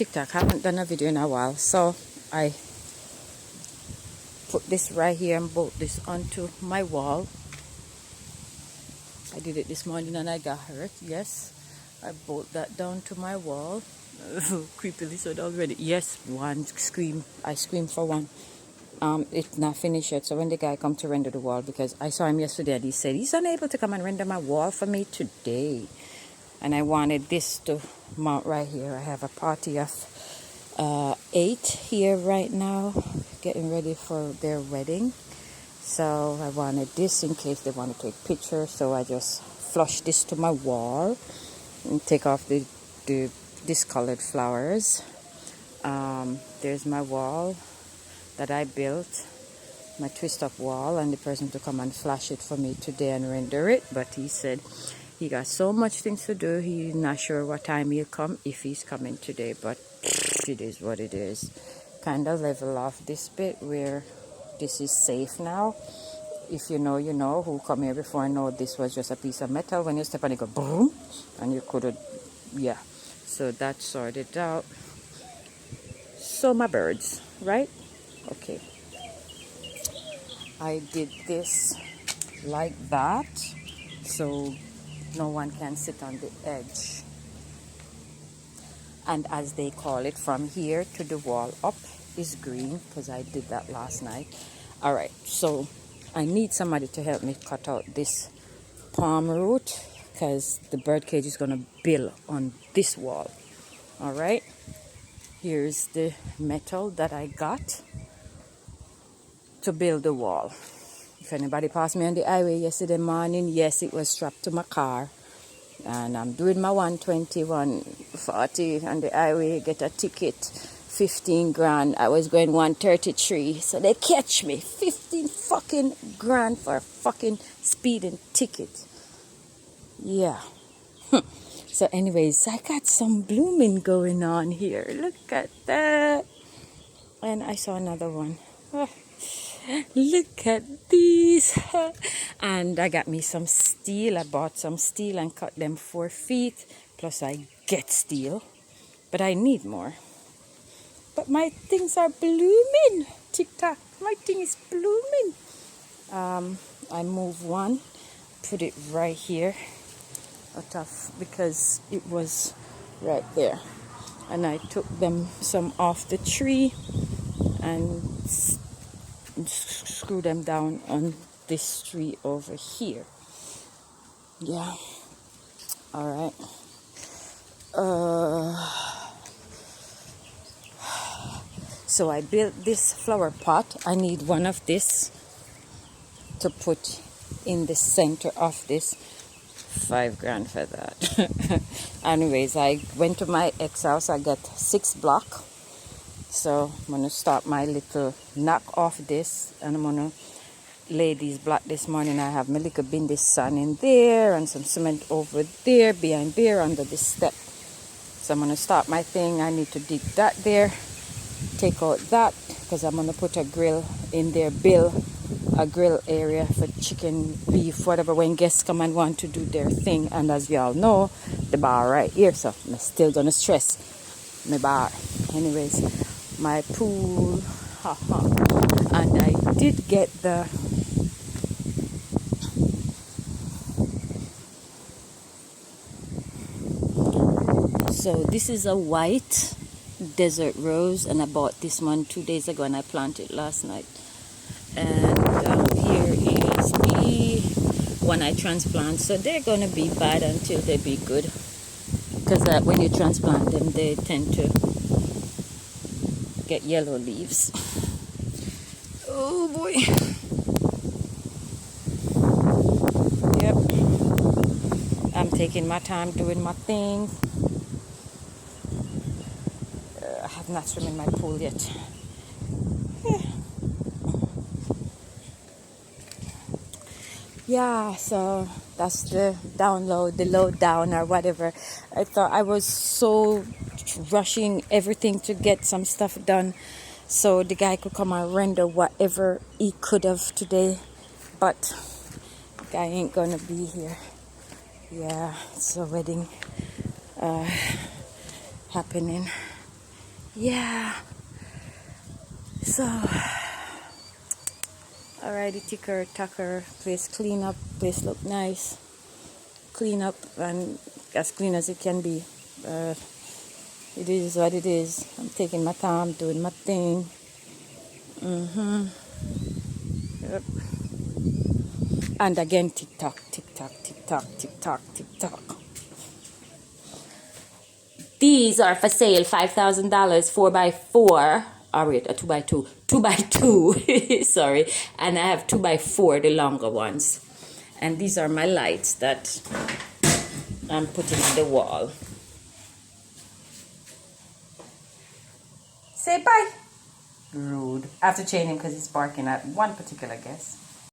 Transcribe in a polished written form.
TikTok. Haven't done a video in a while, so I put this right here and bolt this onto my wall. I did it this morning and I got hurt. Yes, I bolt that down to my wall. Creepily so already. Yes, one scream. I screamed for one. It's not finished yet. So when the guy come to render the wall, because I saw him yesterday and he said he's unable to come and render my wall for me today. And I wanted this to mount right here. I have a party of 8 here right now, getting ready for their wedding. So I wanted this in case they want to take pictures. So I just flush this to my wall and take off the discolored flowers. There's my wall that I built, my twist-up wall, and the person to come and flash it for me today and render it. But he said he got so much things to do, he's not sure what time he'll come, if he's coming today, but it is what it is. Kind of level off this bit where this is safe now. If you know, you know. Who come here before know this was just a piece of metal. When you step on it, go boom, and you couldn't, yeah. So that's sorted out. So my birds, right? Okay. I did this like that, so no one can sit on the edge. And as they call it, from here to the wall up is green, because I did that last night. All right, so I need somebody to help me cut out this palm root, because the bird cage is going to build on this wall. All right, here's the metal that I got to build the wall. If anybody passed me on the highway yesterday morning, yes, it was strapped to my car. And I'm doing my 120, 140 on the highway, get a ticket, 15 grand. I was going 133, so they catch me. 15 fucking grand for a fucking speeding ticket. Yeah. So anyways, I got some blooming going on here. Look at that. And I saw another one. Look at these. And I got me some steel. I bought some steel and cut them 4 feet. Plus I get steel. But I need more. But my things are blooming. TikTok. My thing is blooming. I move one. Put it right here. Because it was right there. And I took them some off the tree. And screw them down on this tree over here. Yeah. All right. So I built this flower pot. I need one of this to put in the center of this. 5 grand for that. Anyways, I went to my ex house. I got 6 blocks. So I'm going to start my little knock off this, and I'm going to lay these blocks this morning. I have my little bin this sun in there and some cement over there, behind there under the step. So I'm going to start my thing. I need to dig that there, take out that, because I'm going to put a grill in there, build a grill area for chicken, beef, whatever, when guests come and want to do their thing. And as y'all know, the bar right here, so I'm still going to stress my bar. Anyways, my pool, and I did get the so this is a white desert rose, and I bought this one 2 days ago and I planted last night. And here is the one I transplant. So they're gonna be bad until they be good, because when you transplant them they tend to get yellow leaves. Oh boy. Yep. I'm taking my time doing my thing. I have not swum in my pool yet. Yeah, so that's the download, the lowdown or whatever. I thought I was so rushing everything to get some stuff done so the guy could come and render whatever he could have today, but the guy ain't gonna be here. Yeah, it's a wedding happening. Yeah. So, alrighty, ticker, tacker, place clean up, place look nice. Clean up and as clean as it can be. It is what it is. I'm taking my time, doing my thing. Yep. And again, tick tock, tick tock, tick tock, tick tock, tick tock. These are for sale, $5,000, 4x4. Oh, wait, a 2x2. 2x2, sorry. And I have 2x4, the longer ones. And these are my lights that I'm putting on the wall. Say bye. Rude. I have to chain him because he's barking at one particular guest.